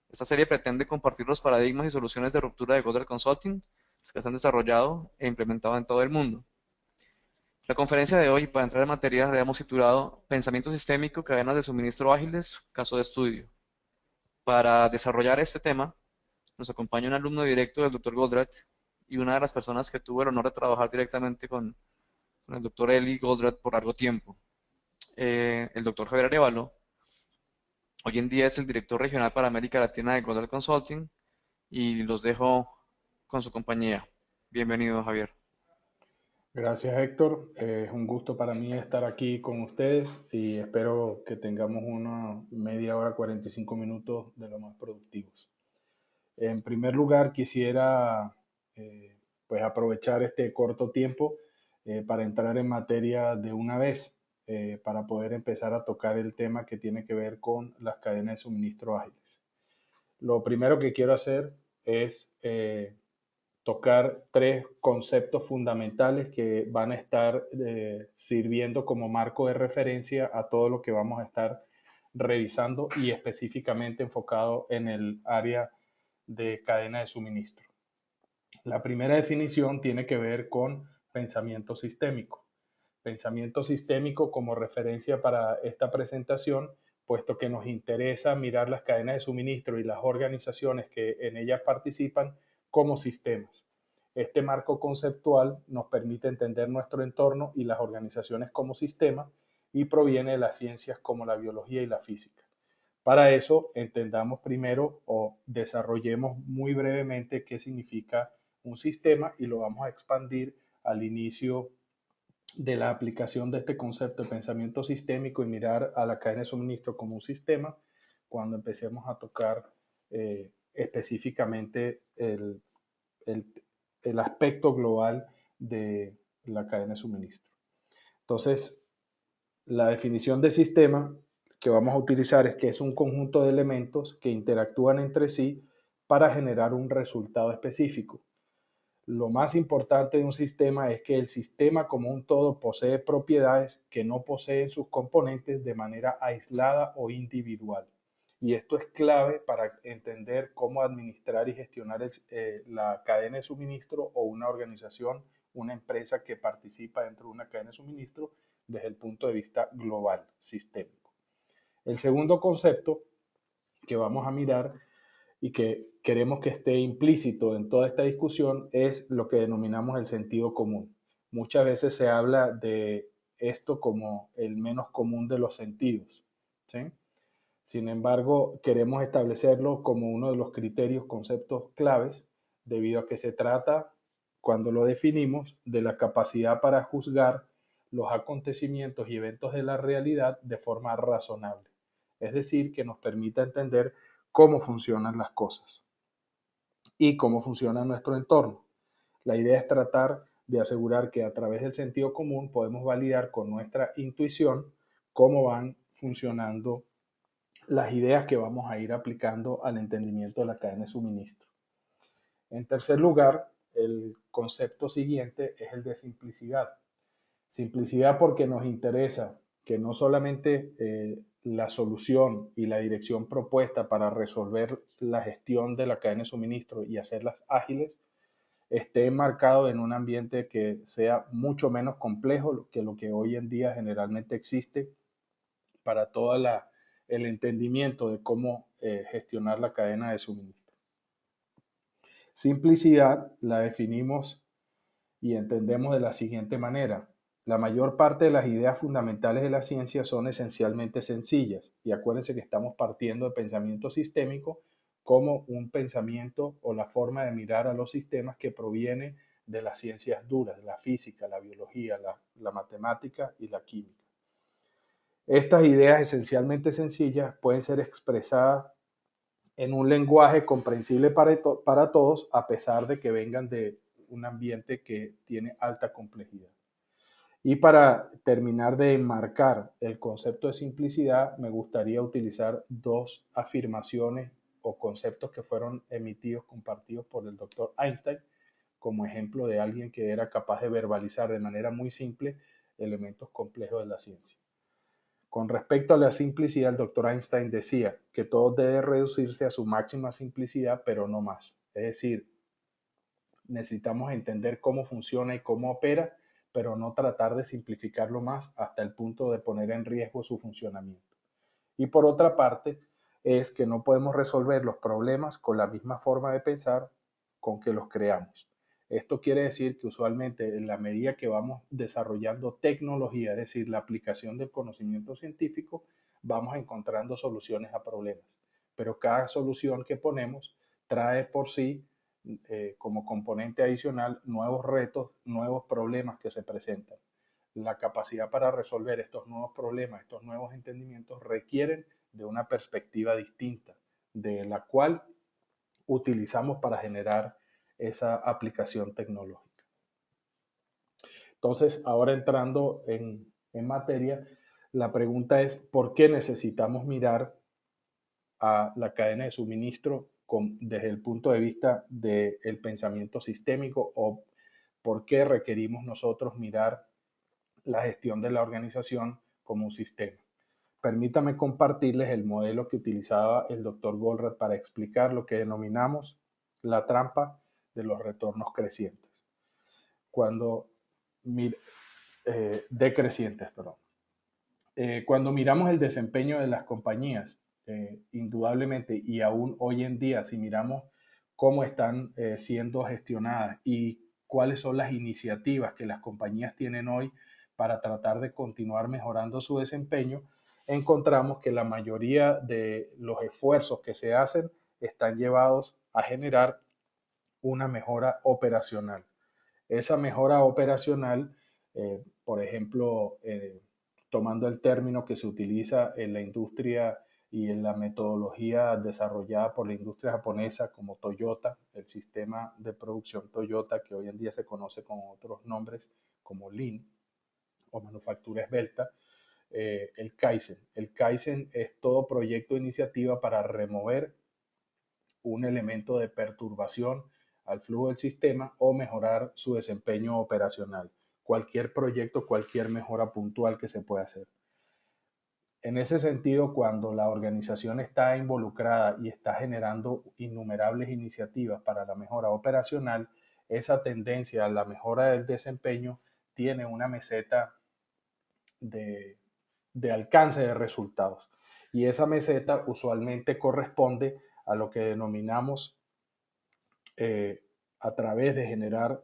Esta serie pretende compartir los paradigmas y soluciones de ruptura de Goddard Consulting, los que se han desarrollado e implementado en todo el mundo. La conferencia de hoy, para entrar en materia, le hemos titulado Pensamiento sistémico, cadenas de suministro ágiles, caso de estudio. Para desarrollar este tema, nos acompaña un alumno directo del Dr. Goldratt y una de las personas que tuvo el honor de trabajar directamente con el Dr. Eli Goldratt por largo tiempo. El Dr. Javier Arevalo, hoy en día es el director regional para América Latina de Goldratt Consulting y los dejo con su compañía. Bienvenido, Javier. Gracias, Héctor. Es un gusto para mí estar aquí con ustedes y espero que tengamos una media hora, 45 minutos de lo más productivos. En primer lugar, quisiera eh, pues aprovechar este corto tiempo para entrar en materia de una vez, para poder empezar a tocar el tema que tiene que ver con las cadenas de suministro ágiles. Lo primero que quiero hacer es tocar tres conceptos fundamentales que van a estar sirviendo como marco de referencia a todo lo que vamos a estar revisando y específicamente enfocado en el área de cadena de suministro. La primera definición tiene que ver con pensamiento sistémico. Pensamiento sistémico como referencia para esta presentación, puesto que nos interesa mirar las cadenas de suministro y las organizaciones que en ellas participan como sistemas. Este marco conceptual nos permite entender nuestro entorno y las organizaciones como sistema y proviene de las ciencias como la biología y la física. Para eso, entendamos primero o desarrollemos muy brevemente qué significa un sistema y lo vamos a expandir al inicio de la aplicación de este concepto de pensamiento sistémico y mirar a la cadena de suministro como un sistema cuando empecemos a tocar específicamente el, el aspecto global de la cadena de suministro. Entonces, la definición de sistema que vamos a utilizar es que es un conjunto de elementos que interactúan entre sí para generar un resultado específico. Lo más importante de un sistema es que el sistema como un todo posee propiedades que no poseen sus componentes de manera aislada o individual. Y esto es clave para entender cómo administrar y gestionar la cadena de suministro o una organización, una empresa que participa dentro de una cadena de suministro desde el punto de vista global, sistémico. El segundo concepto que vamos a mirar y que queremos que esté implícito en toda esta discusión es lo que denominamos el sentido común. Muchas veces se habla de esto como el menos común de los sentidos, ¿sí? Sin embargo, queremos establecerlo como uno de los criterios, conceptos claves, debido a que se trata, cuando lo definimos, de la capacidad para juzgar los acontecimientos y eventos de la realidad de forma razonable. Es decir, que nos permita entender cómo funcionan las cosas y cómo funciona nuestro entorno. La idea es tratar de asegurar que a través del sentido común podemos validar con nuestra intuición cómo van funcionando las ideas que vamos a ir aplicando al entendimiento de la cadena de suministro. En tercer lugar, el concepto siguiente es el de simplicidad. Simplicidad porque nos interesa que no solamente la solución y la dirección propuesta para resolver la gestión de la cadena de suministro y hacerlas ágiles esté enmarcado en un ambiente que sea mucho menos complejo que lo que hoy en día generalmente existe para todo el entendimiento de cómo gestionar la cadena de suministro. Simplicidad la definimos y entendemos de la siguiente manera. La mayor parte de las ideas fundamentales de la ciencia son esencialmente sencillas y acuérdense que estamos partiendo de pensamiento sistémico como un pensamiento o la forma de mirar a los sistemas que proviene de las ciencias duras, la física, la biología, la matemática y la química. Estas ideas esencialmente sencillas pueden ser expresadas en un lenguaje comprensible para todos, a pesar de que vengan de un ambiente que tiene alta complejidad. Y para terminar de enmarcar el concepto de simplicidad, me gustaría utilizar dos afirmaciones o conceptos que fueron emitidos, compartidos por el doctor Einstein, como ejemplo de alguien que era capaz de verbalizar de manera muy simple elementos complejos de la ciencia. Con respecto a la simplicidad, el doctor Einstein decía que todo debe reducirse a su máxima simplicidad, pero no más. Es decir, necesitamos entender cómo funciona y cómo opera, pero no tratar de simplificarlo más hasta el punto de poner en riesgo su funcionamiento. Y por otra parte, es que no podemos resolver los problemas con la misma forma de pensar con que los creamos. Esto quiere decir que usualmente en la medida que vamos desarrollando tecnología, es decir, la aplicación del conocimiento científico, vamos encontrando soluciones a problemas. Pero cada solución que ponemos trae por sí como componente adicional nuevos retos, nuevos problemas que se presentan. La capacidad para resolver estos nuevos problemas, estos nuevos entendimientos requieren de una perspectiva distinta, de la cual utilizamos para generar esa aplicación tecnológica. Entonces, ahora entrando en materia, la pregunta es, ¿por qué necesitamos mirar a la cadena de suministro desde el punto de vista del pensamiento sistémico o por qué requerimos nosotros mirar la gestión de la organización como un sistema? Permítame compartirles el modelo que utilizaba el doctor Goldratt para explicar lo que denominamos la trampa de los retornos crecientes. Cuando decrecientes, perdón. Cuando miramos el desempeño de las compañías, indudablemente, y aún hoy en día, si miramos cómo están siendo gestionadas y cuáles son las iniciativas que las compañías tienen hoy para tratar de continuar mejorando su desempeño, encontramos que la mayoría de los esfuerzos que se hacen están llevados a generar una mejora operacional. Esa mejora operacional, por ejemplo, tomando el término que se utiliza en la industria y en la metodología desarrollada por la industria japonesa como Toyota, el sistema de producción Toyota que hoy en día se conoce con otros nombres como Lean o manufactura esbelta, el Kaizen. El Kaizen es todo proyecto o iniciativa para remover un elemento de perturbación al flujo del sistema o mejorar su desempeño operacional. Cualquier proyecto, cualquier mejora puntual que se pueda hacer. En ese sentido, cuando la organización está involucrada y está generando innumerables iniciativas para la mejora operacional, esa tendencia a la mejora del desempeño tiene una meseta de, de alcance de resultados. Y esa meseta usualmente corresponde a lo que denominamos eh, a través de generar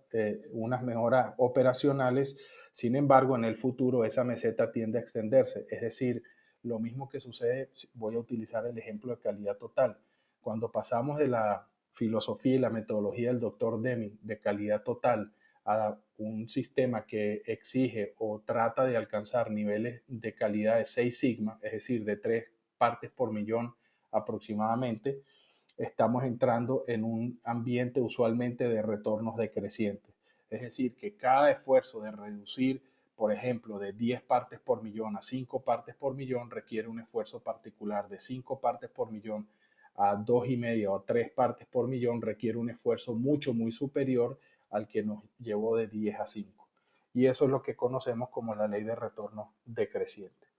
unas mejoras operacionales. Sin embargo, en el futuro esa meseta tiende a extenderse. Es decir, lo mismo que sucede, voy a utilizar el ejemplo de calidad total. Cuando pasamos de la filosofía y la metodología del doctor Deming de calidad total a un sistema que exige o trata de alcanzar niveles de calidad de 6 sigma, es decir, de 3 partes por millón aproximadamente, estamos entrando en un ambiente usualmente de retornos decrecientes. Es decir, que cada esfuerzo de reducir, por ejemplo, de 10 partes por millón a 5 partes por millón requiere un esfuerzo particular. De 5 partes por millón a 2,5 o 3 partes por millón requiere un esfuerzo muy superior al que nos llevó de 10 a 5. Y eso es lo que conocemos como la ley de retorno decreciente.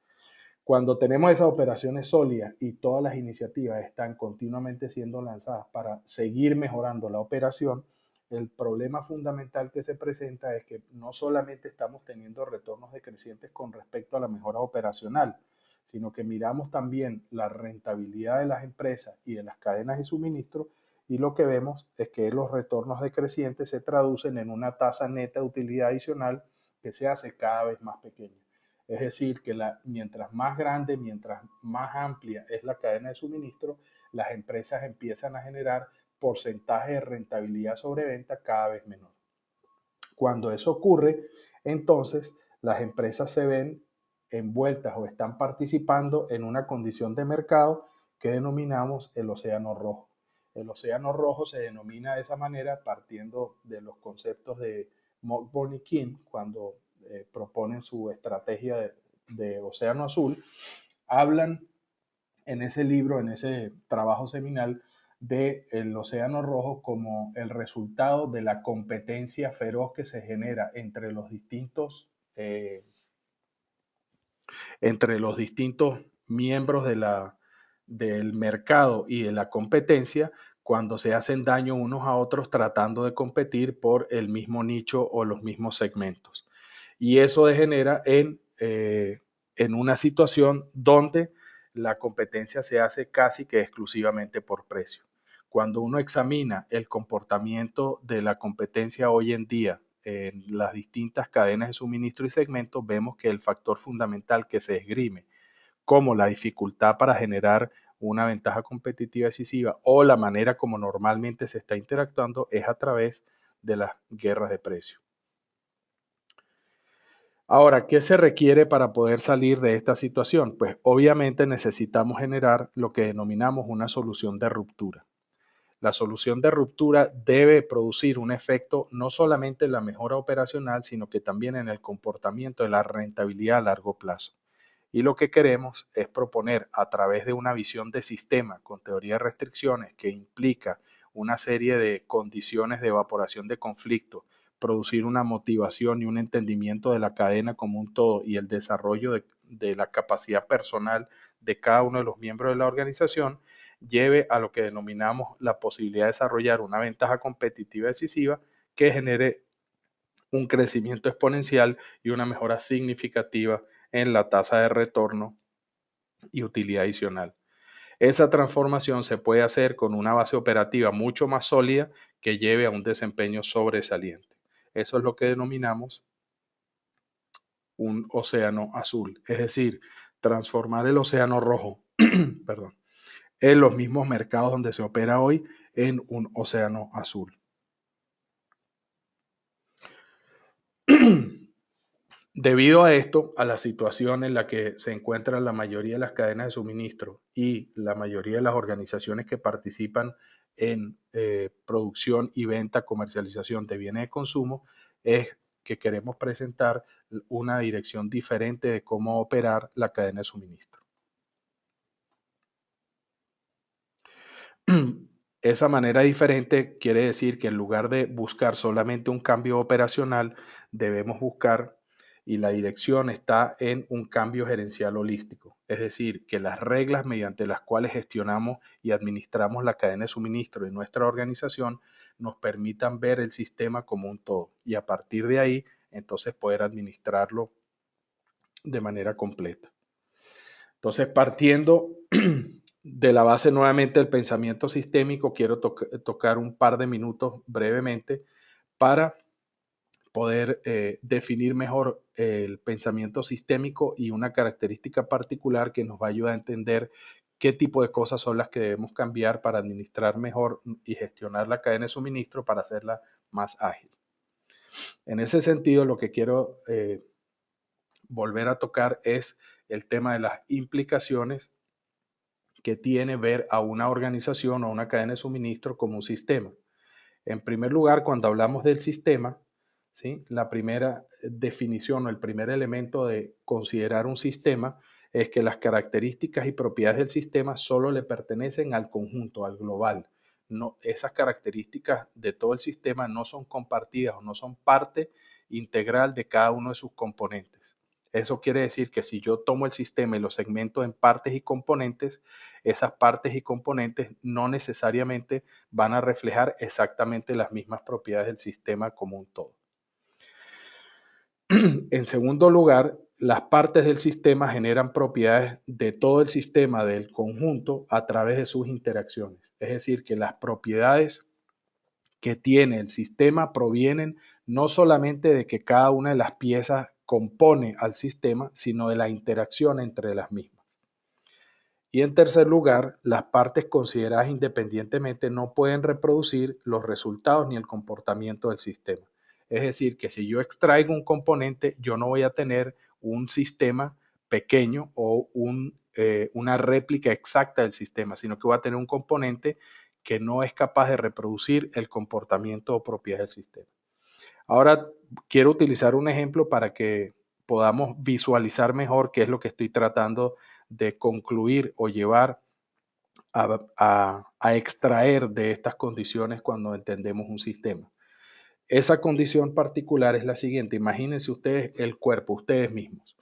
Cuando tenemos esas operaciones sólidas y todas las iniciativas están continuamente siendo lanzadas para seguir mejorando la operación, el problema fundamental que se presenta es que no solamente estamos teniendo retornos decrecientes con respecto a la mejora operacional, sino que miramos también la rentabilidad de las empresas y de las cadenas de suministro y lo que vemos es que los retornos decrecientes se traducen en una tasa neta de utilidad adicional que se hace cada vez más pequeña. Es decir, que mientras más grande, mientras más amplia es la cadena de suministro, las empresas empiezan a generar porcentaje de rentabilidad sobre venta cada vez menor. Cuando eso ocurre, entonces las empresas se ven envueltas o están participando en una condición de mercado que denominamos el océano rojo. El océano rojo se denomina de esa manera partiendo de los conceptos de Mockburn y King cuando proponen su estrategia de océano azul. Hablan en ese libro, en ese trabajo seminal, del océano rojo como el resultado de la competencia feroz que se genera entre los distintos entre los distintos miembros del mercado y de la competencia cuando se hacen daño unos a otros tratando de competir por el mismo nicho o los mismos segmentos. Y eso degenera en una situación donde la competencia se hace casi que exclusivamente por precio. Cuando uno examina el comportamiento de la competencia hoy en día en las distintas cadenas de suministro y segmentos, vemos que el factor fundamental que se esgrime como la dificultad para generar una ventaja competitiva decisiva o la manera como normalmente se está interactuando es a través de las guerras de precios. Ahora, ¿qué se requiere para poder salir de esta situación? Pues obviamente necesitamos generar lo que denominamos una solución de ruptura. La solución de ruptura debe producir un efecto no solamente en la mejora operacional, sino que también en el comportamiento de la rentabilidad a largo plazo. Y lo que queremos es proponer a través de una visión de sistema con teoría de restricciones que implica una serie de condiciones de evaporación de conflicto, producir una motivación y un entendimiento de la cadena como un todo y el desarrollo de la capacidad personal de cada uno de los miembros de la organización, lleve a lo que denominamos la posibilidad de desarrollar una ventaja competitiva decisiva que genere un crecimiento exponencial y una mejora significativa en la tasa de retorno y utilidad adicional. Esa transformación se puede hacer con una base operativa mucho más sólida que lleve a un desempeño sobresaliente. Eso es lo que denominamos un océano azul, es decir, transformar el océano rojo, perdón, en los mismos mercados donde se opera hoy en un océano azul. Debido a esto, a la situación en la que se encuentran la mayoría de las cadenas de suministro y la mayoría de las organizaciones que participan en producción y venta, comercialización de bienes de consumo, es que queremos presentar una dirección diferente de cómo operar la cadena de suministro. Esa manera diferente quiere decir que en lugar de buscar solamente un cambio operacional, debemos buscar, y la dirección está en un cambio gerencial holístico, es decir, que las reglas mediante las cuales gestionamos y administramos la cadena de suministro de nuestra organización nos permitan ver el sistema como un todo y a partir de ahí entonces poder administrarlo de manera completa. Entonces, partiendo de la base nuevamente del pensamiento sistémico, quiero tocar un par de minutos brevemente para poder definir mejor el pensamiento sistémico y una característica particular que nos va a ayudar a entender qué tipo de cosas son las que debemos cambiar para administrar mejor y gestionar la cadena de suministro para hacerla más ágil. En ese sentido, lo que quiero volver a tocar es el tema de las implicaciones que tiene ver a una organización o a una cadena de suministro como un sistema. En primer lugar, cuando hablamos del sistema, ¿sí? La primera definición o el primer elemento de considerar un sistema es que las características y propiedades del sistema solo le pertenecen al conjunto, al global. No, esas características de todo el sistema no son compartidas o no son parte integral de cada uno de sus componentes. Eso quiere decir que si yo tomo el sistema y lo segmento en partes y componentes, esas partes y componentes no necesariamente van a reflejar exactamente las mismas propiedades del sistema como un todo. En segundo lugar, las partes del sistema generan propiedades de todo el sistema del conjunto a través de sus interacciones. Es decir, que las propiedades que tiene el sistema provienen no solamente de que cada una de las piezas compone al sistema, sino de la interacción entre las mismas. Y en tercer lugar, las partes consideradas independientemente no pueden reproducir los resultados ni el comportamiento del sistema. Es decir, que si yo extraigo un componente, yo no voy a tener un sistema pequeño o una réplica exacta del sistema, sino que voy a tener un componente que no es capaz de reproducir el comportamiento o propiedades del sistema. Ahora quiero utilizar un ejemplo para que podamos visualizar mejor qué es lo que estoy tratando de concluir o llevar a extraer de estas condiciones cuando entendemos un sistema. Esa condición particular es la siguiente. Imagínense ustedes el cuerpo, ustedes mismos.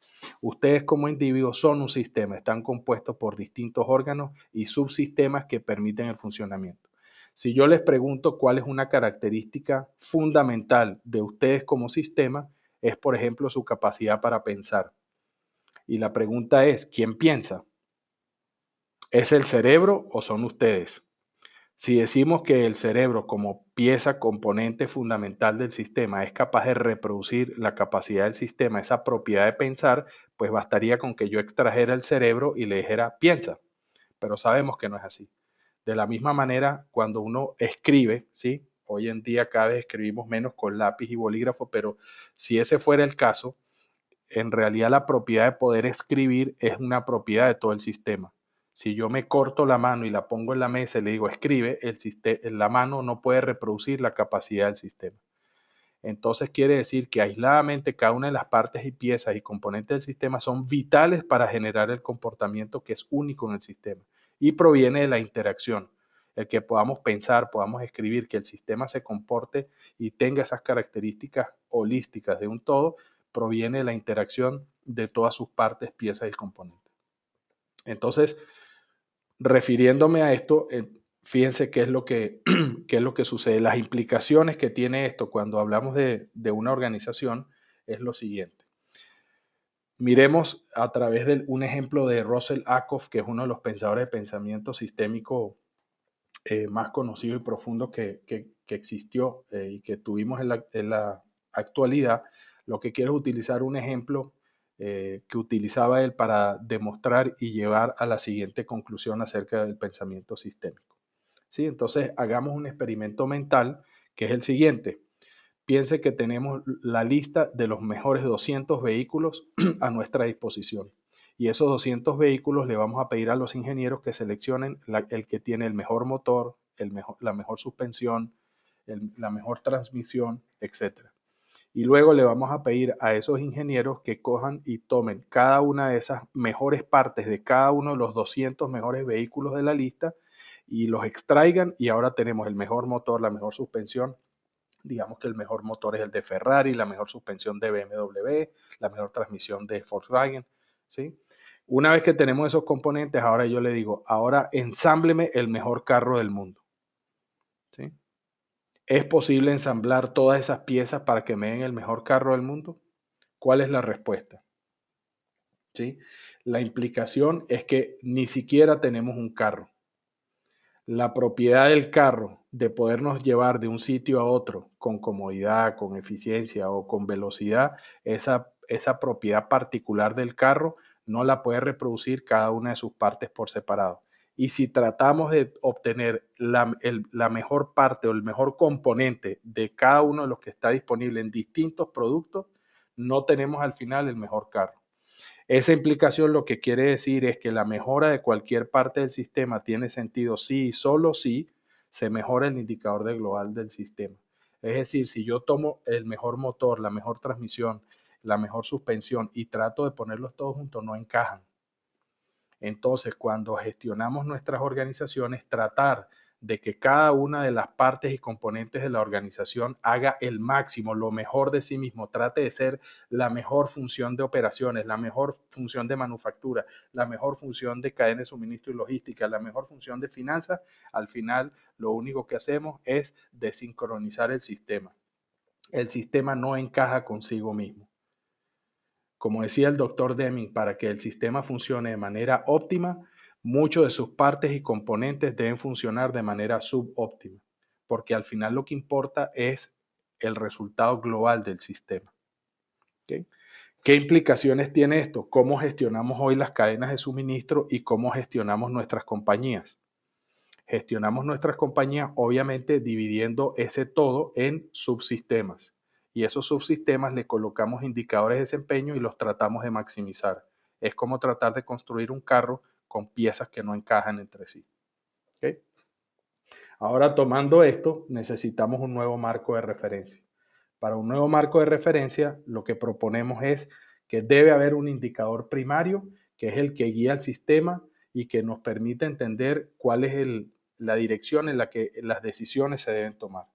Ustedes como individuos son un sistema, están compuestos por distintos órganos y subsistemas que permiten el funcionamiento. Si yo les pregunto cuál es una característica fundamental de ustedes como sistema, es por ejemplo su capacidad para pensar. Y la pregunta es, ¿quién piensa? ¿Es el cerebro o son ustedes? Si decimos que el cerebro como pieza componente fundamental del sistema es capaz de reproducir la capacidad del sistema, esa propiedad de pensar, pues bastaría con que yo extrajera el cerebro y le dijera piensa, pero sabemos que no es así. De la misma manera, cuando uno escribe, ¿sí? Hoy en día cada vez escribimos menos con lápiz y bolígrafo, pero si ese fuera el caso, en realidad la propiedad de poder escribir es una propiedad de todo el sistema. Si yo me corto la mano y la pongo en la mesa y le digo escribe, la mano no puede reproducir la capacidad del sistema. Entonces quiere decir que aisladamente cada una de las partes y piezas y componentes del sistema son vitales para generar el comportamiento que es único en el sistema y proviene de la interacción. El que podamos pensar, podamos escribir, que el sistema se comporte y tenga esas características holísticas de un todo, proviene de la interacción de todas sus partes, piezas y componentes. Entonces, refiriéndome a esto, fíjense qué es lo que, qué es lo que sucede. Las implicaciones que tiene esto cuando hablamos de una organización es lo siguiente. Miremos a través de un ejemplo de Russell Ackoff, que es uno de los pensadores de pensamiento sistémico más conocido y profundo que existió y que tuvimos en la actualidad. Lo que quiero es utilizar un ejemplo que utilizaba él para demostrar y llevar a la siguiente conclusión acerca del pensamiento sistémico. ¿Sí? Entonces, hagamos un experimento mental que es el siguiente. Piense que tenemos la lista de los mejores 200 vehículos a nuestra disposición. Y esos 200 vehículos le vamos a pedir a los ingenieros que seleccionen el que tiene el mejor motor, la mejor suspensión, la mejor transmisión, etcétera. Y luego le vamos a pedir a esos ingenieros que cojan y tomen cada una de esas mejores partes de cada uno de los 200 mejores vehículos de la lista y los extraigan y ahora tenemos el mejor motor, la mejor suspensión. Digamos que el mejor motor es el de Ferrari, la mejor suspensión de BMW, la mejor transmisión de Volkswagen, ¿sí? Una vez que tenemos esos componentes, ahora yo le digo, ahora ensámbleme el mejor carro del mundo, ¿sí? ¿Es posible ensamblar todas esas piezas para que me den el mejor carro del mundo? ¿Cuál es la respuesta? ¿Sí? La implicación es que ni siquiera tenemos un carro. La propiedad del carro de podernos llevar de un sitio a otro con comodidad, con eficiencia o con velocidad, esa propiedad particular del carro no la puede reproducir cada una de sus partes por separado. Y si tratamos de obtener la mejor parte o el mejor componente de cada uno de los que está disponible en distintos productos, no tenemos al final el mejor carro. Esa implicación lo que quiere decir es que la mejora de cualquier parte del sistema tiene sentido si y solo si se mejora el indicador de global del sistema. Es decir, si yo tomo el mejor motor, la mejor transmisión, la mejor suspensión y trato de ponerlos todos juntos, no encajan. Entonces, cuando gestionamos nuestras organizaciones, tratar de que cada una de las partes y componentes de la organización haga el máximo, lo mejor de sí mismo, trate de ser la mejor función de operaciones, la mejor función de manufactura, la mejor función de cadena de suministro y logística, la mejor función de finanzas, al final lo único que hacemos es desincronizar el sistema. El sistema no encaja consigo mismo. Como decía el doctor Deming, para que el sistema funcione de manera óptima, muchos de sus partes y componentes deben funcionar de manera subóptima, porque al final lo que importa es el resultado global del sistema. ¿Okay? ¿Qué implicaciones tiene esto? ¿Cómo gestionamos hoy las cadenas de suministro y cómo gestionamos nuestras compañías? Gestionamos nuestras compañías obviamente dividiendo ese todo en subsistemas y esos subsistemas le colocamos indicadores de desempeño y los tratamos de maximizar. Es como tratar de construir un carro con piezas que no encajan entre sí. ¿Okay? Ahora tomando esto necesitamos un nuevo marco de referencia. Para un nuevo marco de referencia lo que proponemos es que debe haber un indicador primario que es el que guía al sistema y que nos permite entender cuál es la dirección en la que las decisiones se deben tomar.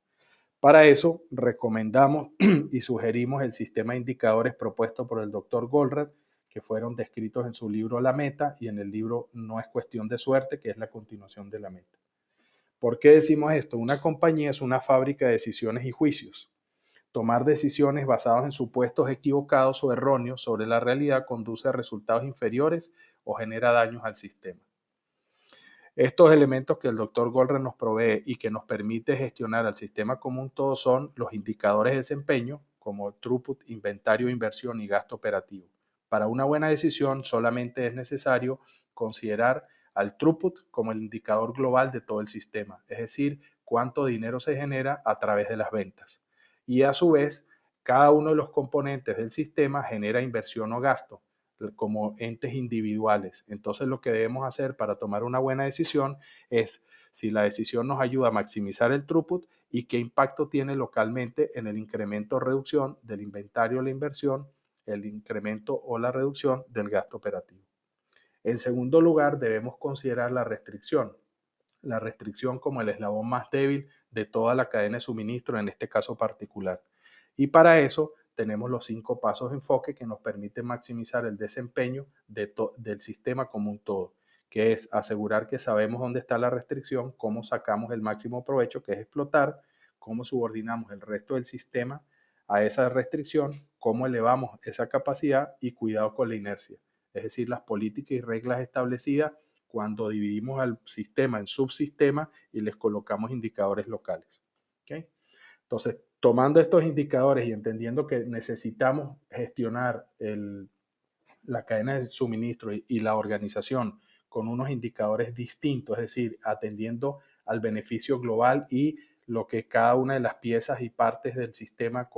Para eso recomendamos y sugerimos el sistema de indicadores propuesto por el doctor Goldratt, que fueron descritos en su libro La Meta y en el libro No es cuestión de suerte, que es la continuación de La Meta. ¿Por qué decimos esto? Una compañía es una fábrica de decisiones y juicios. Tomar decisiones basadas en supuestos equivocados o erróneos sobre la realidad conduce a resultados inferiores o genera daños al sistema. Estos elementos que el doctor Goldran nos provee y que nos permite gestionar al sistema como un todo son los indicadores de desempeño, como throughput, inventario, inversión y gasto operativo. Para una buena decisión solamente es necesario considerar al throughput como el indicador global de todo el sistema, es decir, cuánto dinero se genera a través de las ventas. Y a su vez, cada uno de los componentes del sistema genera inversión o gasto como entes individuales. Entonces lo que debemos hacer para tomar una buena decisión es si la decisión nos ayuda a maximizar el throughput y qué impacto tiene localmente en el incremento o reducción del inventario o la inversión, el incremento o la reducción del gasto operativo. En segundo lugar, debemos considerar la restricción como el eslabón más débil de toda la cadena de suministro en este caso particular. Y para eso tenemos los 5 pasos de enfoque que nos permiten maximizar el desempeño del sistema como un todo, que es asegurar que sabemos dónde está la restricción, cómo sacamos el máximo provecho, que es explotar, cómo subordinamos el resto del sistema a esa restricción, cómo elevamos esa capacidad y cuidado con la inercia, es decir, las políticas y reglas establecidas cuando dividimos al sistema en subsistemas y les colocamos indicadores locales. ¿Okay? Entonces, tomando estos indicadores y entendiendo que necesitamos gestionar la cadena de suministro y la organización con unos indicadores distintos, es decir, atendiendo al beneficio global y lo que cada una de las piezas y partes del sistema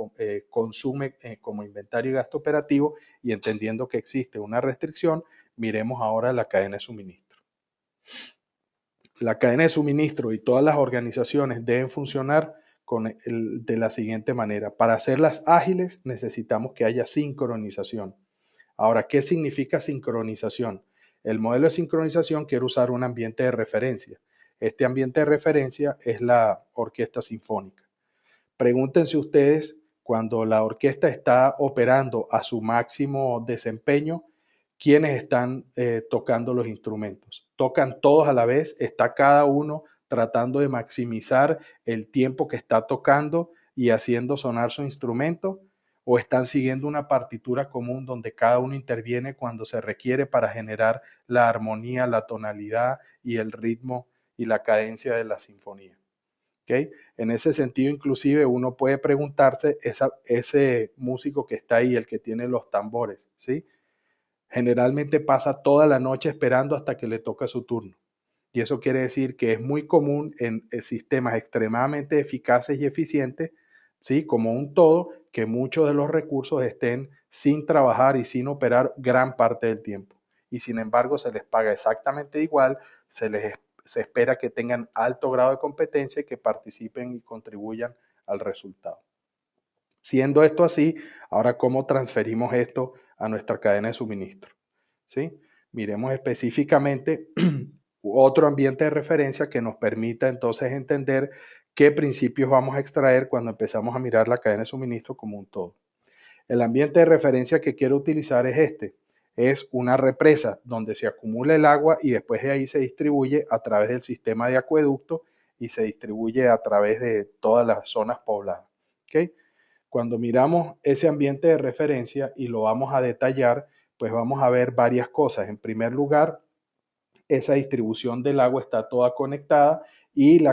consume como inventario y gasto operativo, y entendiendo que existe una restricción, miremos ahora la cadena de suministro. La cadena de suministro y todas las organizaciones deben funcionar de la siguiente manera. Para hacerlas ágiles necesitamos que haya sincronización. Ahora, ¿qué significa sincronización? El modelo de sincronización quiere usar un ambiente de referencia. Este ambiente de referencia es la orquesta sinfónica. Pregúntense ustedes, cuando la orquesta está operando a su máximo desempeño, ¿quiénes están tocando los instrumentos? ¿Tocan todos a la vez? ¿Está cada uno tratando de maximizar el tiempo que está tocando y haciendo sonar su instrumento? ¿O están siguiendo una partitura común donde cada uno interviene cuando se requiere para generar la armonía, la tonalidad y el ritmo y la cadencia de la sinfonía? ¿Okay? En ese sentido, inclusive, uno puede preguntarse, ese músico que está ahí, el que tiene los tambores, ¿sí? Generalmente pasa toda la noche esperando hasta que le toca su turno. Y eso quiere decir que es muy común en sistemas extremadamente eficaces y eficientes, ¿sí? Como un todo, que muchos de los recursos estén sin trabajar y sin operar gran parte del tiempo. Y sin embargo, se les paga exactamente igual, se espera que tengan alto grado de competencia y que participen y contribuyan al resultado. Siendo esto así, ahora cómo transferimos esto a nuestra cadena de suministro. ¿Sí? Miremos específicamente otro ambiente de referencia que nos permita entonces entender qué principios vamos a extraer cuando empezamos a mirar la cadena de suministro como un todo. El ambiente de referencia que quiero utilizar es este. Es una represa donde se acumula el agua y después de ahí se distribuye a través del sistema de acueducto y se distribuye a través de todas las zonas pobladas. ¿Okay? Cuando miramos ese ambiente de referencia y lo vamos a detallar, pues vamos a ver varias cosas. En primer lugar, esa distribución del agua está toda conectada y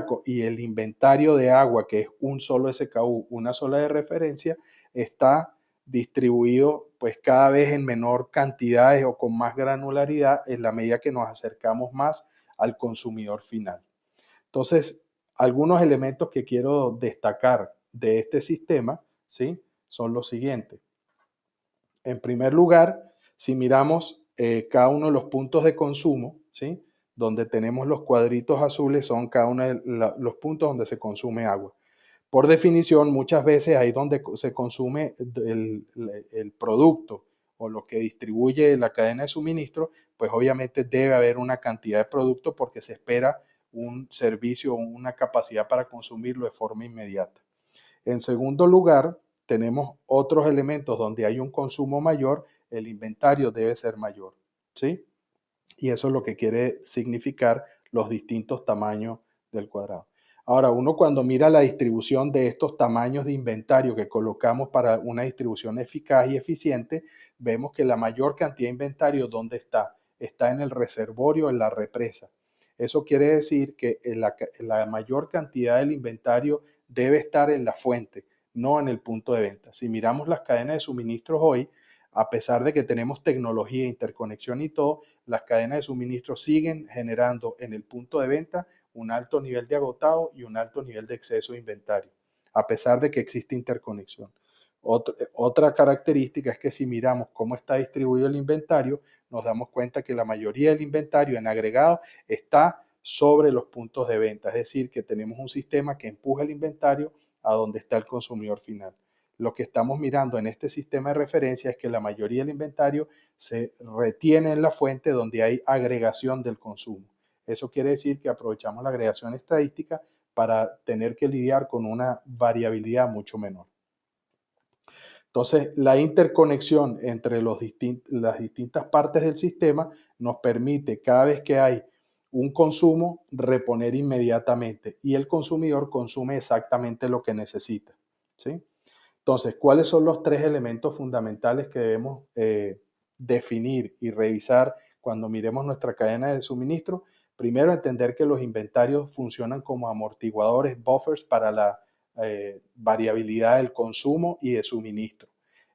el inventario de agua, que es un solo SKU, una sola de referencia, está distribuido pues cada vez en menor cantidades o con más granularidad en la medida que nos acercamos más al consumidor final. Entonces, algunos elementos que quiero destacar de este sistema, ¿sí? Son los siguientes. En primer lugar, si miramos cada uno de los puntos de consumo, ¿sí? Donde tenemos los cuadritos azules son cada uno de los puntos donde se consume agua. Por definición, muchas veces ahí donde se consume el producto o lo que distribuye la cadena de suministro, pues obviamente debe haber una cantidad de producto porque se espera un servicio o una capacidad para consumirlo de forma inmediata. En segundo lugar, tenemos otros elementos donde hay un consumo mayor, el inventario debe ser mayor, ¿sí? Y eso es lo que quiere significar los distintos tamaños del cuadrado. Ahora, uno cuando mira la distribución de estos tamaños de inventario que colocamos para una distribución eficaz y eficiente, vemos que la mayor cantidad de inventario, ¿dónde está? Está en el reservorio, en la represa. Eso quiere decir que la mayor cantidad del inventario debe estar en la fuente, no en el punto de venta. Si miramos las cadenas de suministros hoy, a pesar de que tenemos tecnología, interconexión y todo, las cadenas de suministro siguen generando en el punto de venta un alto nivel de agotado y un alto nivel de exceso de inventario, a pesar de que existe interconexión. Otra característica es que si miramos cómo está distribuido el inventario, nos damos cuenta que la mayoría del inventario en agregado está sobre los puntos de venta, es decir, que tenemos un sistema que empuja el inventario a donde está el consumidor final. Lo que estamos mirando en este sistema de referencia es que la mayoría del inventario se retiene en la fuente donde hay agregación del consumo. Eso quiere decir que aprovechamos la agregación estadística para tener que lidiar con una variabilidad mucho menor. Entonces, la interconexión entre las distintas partes del sistema nos permite cada vez que hay un consumo reponer inmediatamente y el consumidor consume exactamente lo que necesita, ¿sí? Entonces, ¿cuáles son los tres elementos fundamentales que debemos definir y revisar cuando miremos nuestra cadena de suministro? Primero, entender que los inventarios funcionan como amortiguadores, buffers para la variabilidad del consumo y de suministro.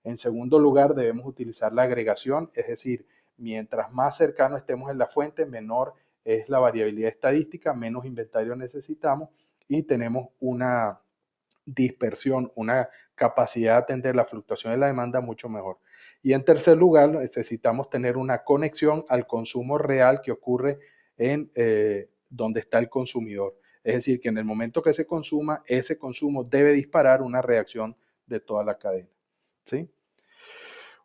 En segundo lugar, debemos utilizar la agregación, es decir, mientras más cercano estemos en la fuente, menor es la variabilidad estadística, menos inventario necesitamos y tenemos una dispersión, una capacidad de atender la fluctuación de la demanda mucho mejor. Y en tercer lugar, necesitamos tener una conexión al consumo real que ocurre en donde está el consumidor. Es decir, que en el momento que se consuma, ese consumo debe disparar una reacción de toda la cadena. ¿Sí?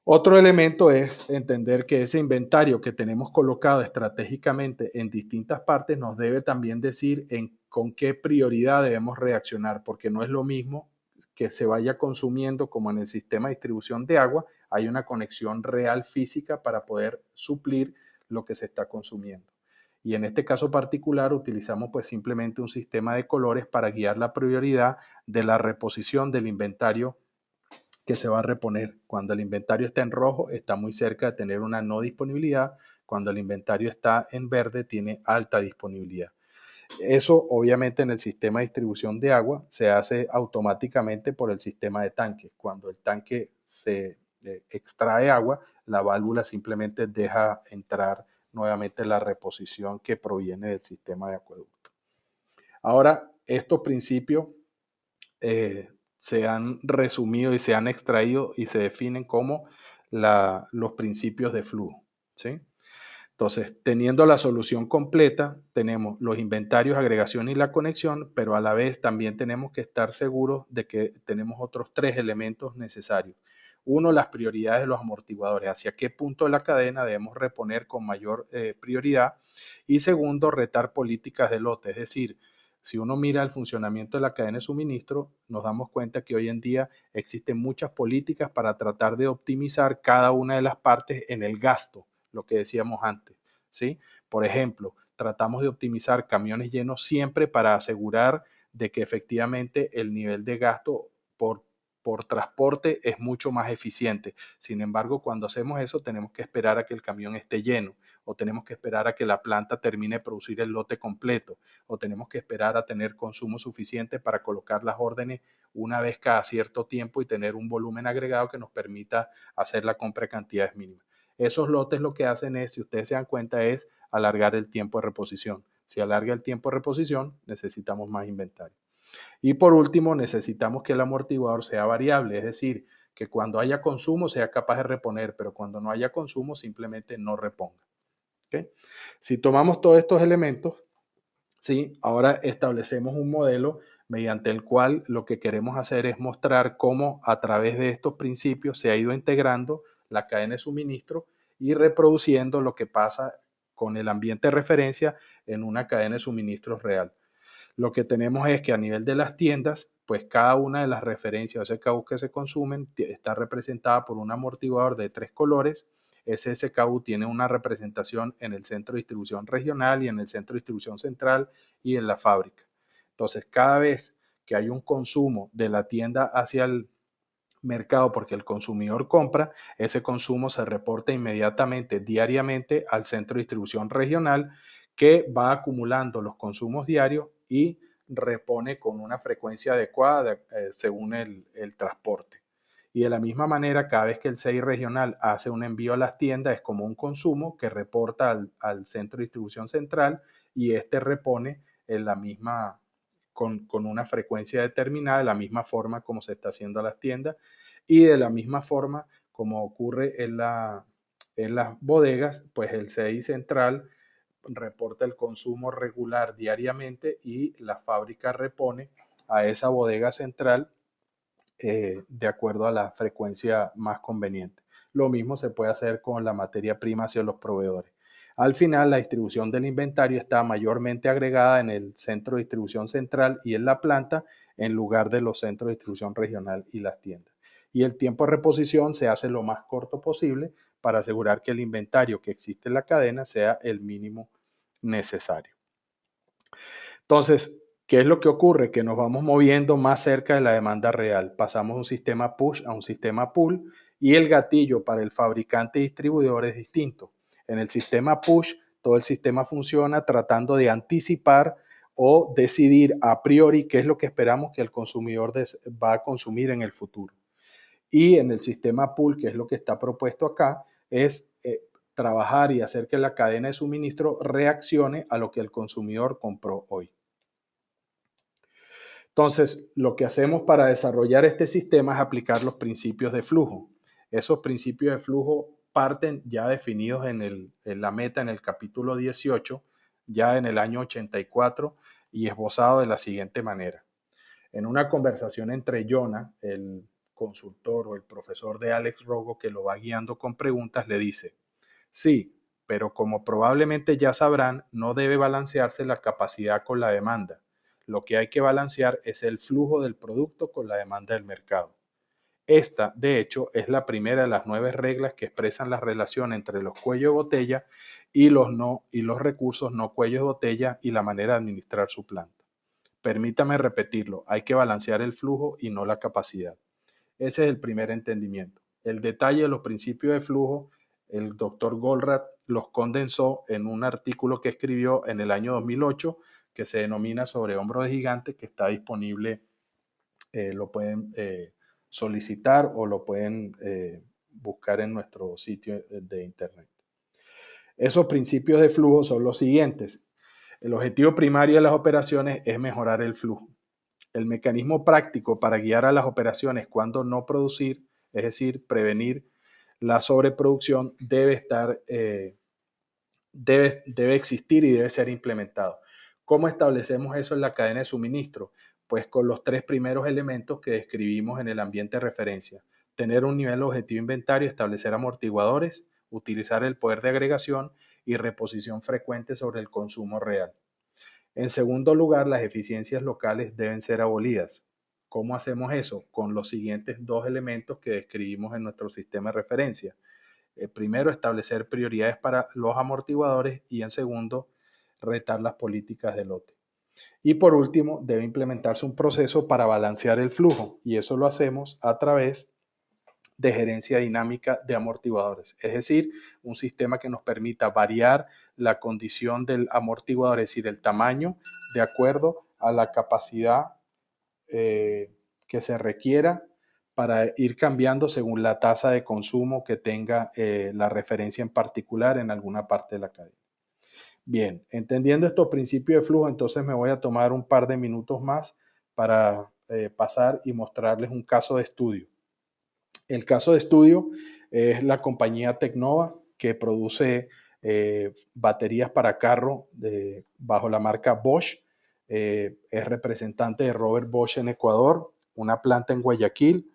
Otro elemento es entender que ese inventario que tenemos colocado estratégicamente en distintas partes nos debe también decir con qué prioridad debemos reaccionar, porque no es lo mismo que se vaya consumiendo como en el sistema de distribución de agua, hay una conexión real física para poder suplir lo que se está consumiendo. Y en este caso particular utilizamos pues simplemente un sistema de colores para guiar la prioridad de la reposición del inventario que se va a reponer. Cuando el inventario está en rojo, está muy cerca de tener una no disponibilidad. Cuando el inventario está en verde, tiene alta disponibilidad. Eso, obviamente, en el sistema de distribución de agua se hace automáticamente por el sistema de tanques. Cuando el tanque se extrae agua, la válvula simplemente deja entrar nuevamente la reposición que proviene del sistema de acueducto. Ahora, estos principios se han resumido y se han extraído y se definen como los principios de flujo, ¿sí? Entonces, teniendo la solución completa, tenemos los inventarios, agregación y la conexión, pero a la vez también tenemos que estar seguros de que tenemos otros tres elementos necesarios. Uno, las prioridades de los amortiguadores, hacia qué punto de la cadena debemos reponer con mayor prioridad. Y segundo, retar políticas de lote, es decir, si uno mira el funcionamiento de la cadena de suministro, nos damos cuenta que hoy en día existen muchas políticas para tratar de optimizar cada una de las partes en el gasto, lo que decíamos antes, ¿sí? Por ejemplo, tratamos de optimizar camiones llenos siempre para asegurar de que efectivamente el nivel de gasto por transporte es mucho más eficiente. Sin embargo, cuando hacemos eso, tenemos que esperar a que el camión esté lleno o tenemos que esperar a que la planta termine de producir el lote completo o tenemos que esperar a tener consumo suficiente para colocar las órdenes una vez cada cierto tiempo y tener un volumen agregado que nos permita hacer la compra de cantidades mínimas. Esos lotes lo que hacen es, si ustedes se dan cuenta, es alargar el tiempo de reposición. Si alarga el tiempo de reposición, necesitamos más inventario. Y por último, necesitamos que el amortiguador sea variable, es decir, que cuando haya consumo sea capaz de reponer, pero cuando no haya consumo simplemente no reponga. ¿Okay? Si tomamos todos estos elementos, ¿sí? Ahora establecemos un modelo mediante el cual lo que queremos hacer es mostrar cómo a través de estos principios se ha ido integrando la cadena de suministro y reproduciendo lo que pasa con el ambiente de referencia en una cadena de suministros real. Lo que tenemos es que a nivel de las tiendas pues cada una de las referencias o SKU que se consumen está representada por un amortiguador de 3 colores. Ese SKU tiene una representación en el centro de distribución regional y en el centro de distribución central y en la fábrica. Entonces, cada vez que hay un consumo de la tienda hacia el mercado porque el consumidor compra, ese consumo se reporta inmediatamente, diariamente al centro de distribución regional, que va acumulando los consumos diarios y repone con una frecuencia adecuada según el transporte. Y de la misma manera, cada vez que el CI regional hace un envío a las tiendas, es como un consumo que reporta al centro de distribución central, y este repone en la misma, con una frecuencia determinada, de la misma forma como se está haciendo a las tiendas, y de la misma forma como ocurre en las bodegas, pues el CI central reporta el consumo regular diariamente y la fábrica repone a esa bodega central de acuerdo a la frecuencia más conveniente. Lo mismo se puede hacer con la materia prima hacia los proveedores. Al final, la distribución del inventario está mayormente agregada en el centro de distribución central y en la planta, en lugar de los centros de distribución regional y las tiendas. Y el tiempo de reposición se hace lo más corto posible para asegurar que el inventario que existe en la cadena sea el mínimo necesario. Entonces, ¿qué es lo que ocurre? Que nos vamos moviendo más cerca de la demanda real. Pasamos de un sistema push a un sistema pull, y el gatillo para el fabricante y distribuidor es distinto. En el sistema push, todo el sistema funciona tratando de anticipar o decidir a priori qué es lo que esperamos que el consumidor va a consumir en el futuro. Y en el sistema pull, que es lo que está propuesto acá, es trabajar y hacer que la cadena de suministro reaccione a lo que el consumidor compró hoy. Entonces, lo que hacemos para desarrollar este sistema es aplicar los principios de flujo. Esos principios de flujo parten ya definidos en la meta en el capítulo 18, ya en el año 84, y esbozado de la siguiente manera. En una conversación entre Jonah, el consultor o el profesor de Alex Rogo, que lo va guiando con preguntas, le dice: sí, pero como probablemente ya sabrán, no debe balancearse la capacidad con la demanda. Lo que hay que balancear es el flujo del producto con la demanda del mercado. Esta, de hecho, es la primera de las 9 reglas que expresan la relación entre los cuellos de botella y los recursos no cuellos de botella, y la manera de administrar su planta. Permítame repetirlo: hay que balancear el flujo y no la capacidad. Ese es el primer entendimiento. El detalle de los principios de flujo, el doctor Goldratt los condensó en un artículo que escribió en el año 2008, que se denomina Sobre hombros de gigante, que está disponible. Lo pueden solicitar o lo pueden buscar en nuestro sitio de internet. Esos principios de flujo son los siguientes. El objetivo primario de las operaciones es mejorar el flujo. El mecanismo práctico para guiar a las operaciones cuando no producir, es decir, prevenir la sobreproducción, debe existir y debe ser implementado. ¿Cómo establecemos eso en la cadena de suministro? Pues con los 3 primeros elementos que describimos en el ambiente de referencia: tener un nivel objetivo de inventario, establecer amortiguadores, utilizar el poder de agregación y reposición frecuente sobre el consumo real. En segundo lugar, las eficiencias locales deben ser abolidas. ¿Cómo hacemos eso? Con los siguientes 2 elementos que describimos en nuestro sistema de referencia. Primero, establecer prioridades para los amortiguadores, y en segundo, retar las políticas de lote. Y por último, debe implementarse un proceso para balancear el flujo, y eso lo hacemos a través de gerencia dinámica de amortiguadores, es decir, un sistema que nos permita variar la condición del amortiguador, es decir, el tamaño, de acuerdo a la capacidad que se requiera, para ir cambiando según la tasa de consumo que tenga la referencia en particular en alguna parte de la cadena. Bien, entendiendo estos principios de flujo, entonces me voy a tomar un par de minutos más para pasar y mostrarles un caso de estudio. El caso de estudio es la compañía Tecnova, que produce baterías para carro bajo la marca Bosch. Es representante de Robert Bosch en Ecuador, una planta en Guayaquil.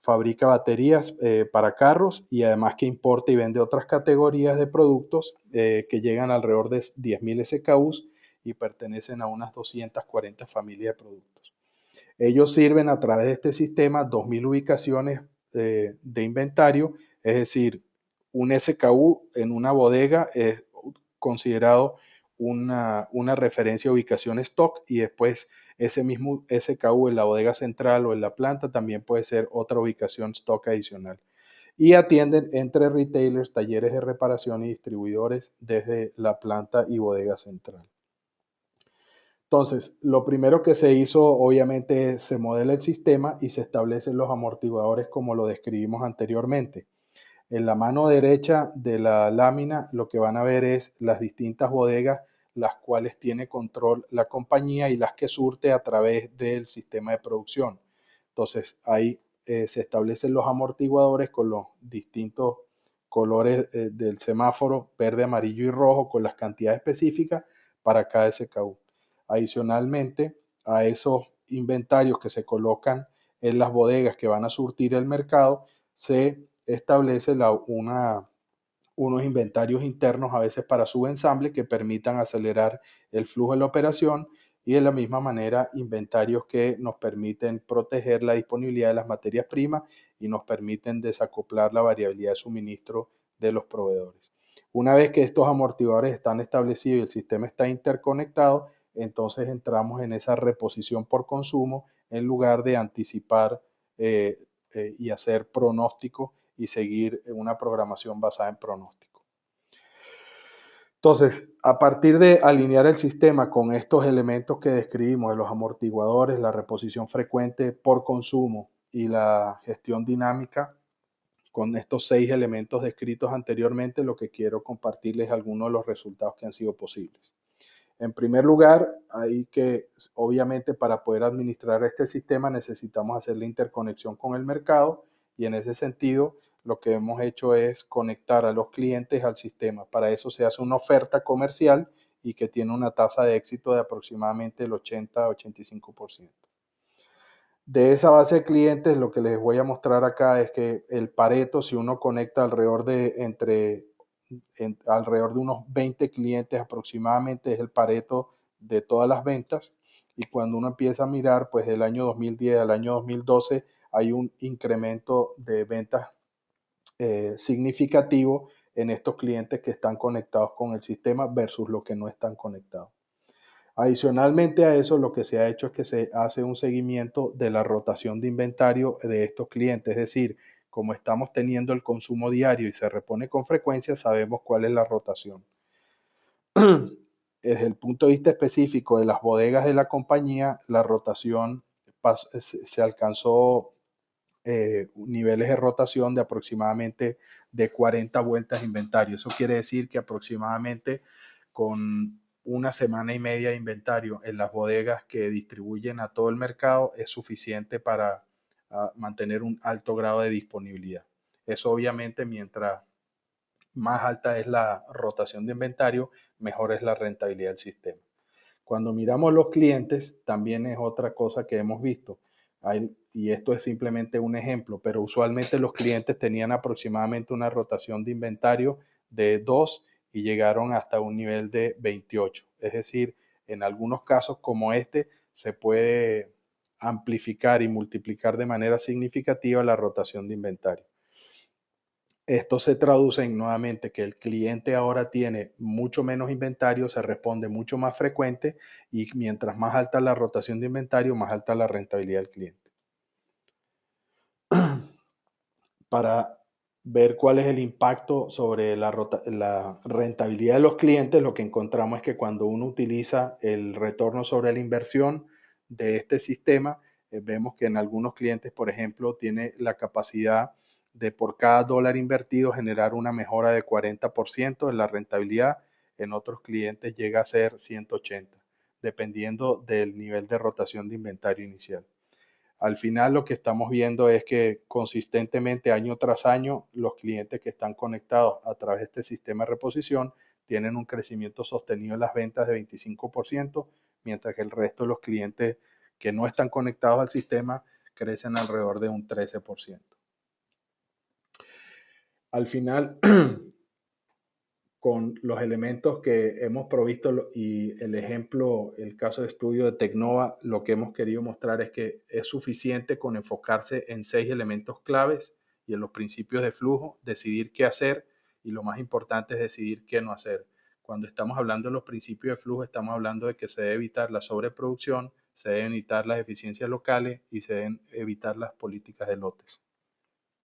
Fabrica baterías para carros, y además que importa y vende otras categorías de productos que llegan alrededor de 10.000 SKUs y pertenecen a unas 240 familias de productos. Ellos sirven a través de este sistema 2.000 ubicaciones de inventario, es decir, un SKU en una bodega es considerado una referencia de ubicación stock y después ese mismo SKU en la bodega central o en la planta también puede ser otra ubicación stock adicional. Y atienden entre retailers, talleres de reparación y distribuidores desde la planta y bodega central. Entonces, lo primero que se hizo, obviamente, se modela el sistema y se establecen los amortiguadores como lo describimos anteriormente. En la mano derecha de la lámina lo que van a ver es las distintas bodegas, las cuales tiene control la compañía y las que surte a través del sistema de producción. Entonces, ahí se establecen los amortiguadores con los distintos colores del semáforo, verde, amarillo y rojo, con las cantidades específicas para cada SKU. Adicionalmente a esos inventarios que se colocan en las bodegas que van a surtir el mercado, se establece unos inventarios internos a veces para subensamble que permitan acelerar el flujo de la operación y de la misma manera inventarios que nos permiten proteger la disponibilidad de las materias primas y nos permiten desacoplar la variabilidad de suministro de los proveedores. Una vez que estos amortiguadores están establecidos y el sistema está interconectado, entonces entramos en esa reposición por consumo en lugar de anticipar y hacer pronóstico y seguir una programación basada en pronóstico. Entonces, a partir de alinear el sistema con estos elementos que describimos de los amortiguadores, la reposición frecuente por consumo y la gestión dinámica, con estos 6 elementos descritos anteriormente, lo que quiero compartirles algunos de los resultados que han sido posibles. En primer lugar, hay que, obviamente, para poder administrar este sistema necesitamos hacer la interconexión con el mercado y en ese sentido lo que hemos hecho es conectar a los clientes al sistema. Para eso se hace una oferta comercial y que tiene una tasa de éxito de aproximadamente el 80-85%. De esa base de clientes, lo que les voy a mostrar acá es que el Pareto, si uno conecta alrededor de alrededor de unos 20 clientes aproximadamente, es el Pareto de todas las ventas. Y cuando uno empieza a mirar, pues del año 2010 al año 2012 hay un incremento de ventas significativo en estos clientes que están conectados con el sistema versus los que no están conectados. Adicionalmente a eso, lo que se ha hecho es que se hace un seguimiento de la rotación de inventario de estos clientes, es decir, como estamos teniendo el consumo diario y se repone con frecuencia, sabemos cuál es la rotación. Desde el punto de vista específico de las bodegas de la compañía, la rotación se alcanzó niveles de rotación de aproximadamente de 40 vueltas de inventario. Eso quiere decir que aproximadamente con una semana y media de inventario en las bodegas que distribuyen a todo el mercado es suficiente para mantener un alto grado de disponibilidad. Eso obviamente mientras más alta es la rotación de inventario, mejor es la rentabilidad del sistema. Cuando miramos los clientes, también es otra cosa que hemos visto. Y esto es simplemente un ejemplo, pero usualmente los clientes tenían aproximadamente una rotación de inventario de 2 y llegaron hasta un nivel de 28. Es decir, en algunos casos como este se puede amplificar y multiplicar de manera significativa la rotación de inventario. Esto se traduce en nuevamente que el cliente ahora tiene mucho menos inventario, se responde mucho más frecuente y mientras más alta la rotación de inventario, más alta la rentabilidad del cliente. Para ver cuál es el impacto sobre la rentabilidad de los clientes, lo que encontramos es que cuando uno utiliza el retorno sobre la inversión de este sistema, vemos que en algunos clientes, por ejemplo, tiene la capacidad de por cada dólar invertido generar una mejora de 40% en la rentabilidad. En otros clientes llega a ser 180, dependiendo del nivel de rotación de inventario inicial. Al final lo que estamos viendo es que consistentemente año tras año los clientes que están conectados a través de este sistema de reposición tienen un crecimiento sostenido en las ventas de 25%, mientras que el resto de los clientes que no están conectados al sistema crecen alrededor de un 13%. Al final, con los elementos que hemos provisto y el ejemplo, el caso de estudio de Tecnova, lo que hemos querido mostrar es que es suficiente con enfocarse en 6 elementos claves y en los principios de flujo, decidir qué hacer y lo más importante es decidir qué no hacer. Cuando estamos hablando de los principios de flujo, estamos hablando de que se debe evitar la sobreproducción, se deben evitar las eficiencias locales y se deben evitar las políticas de lotes.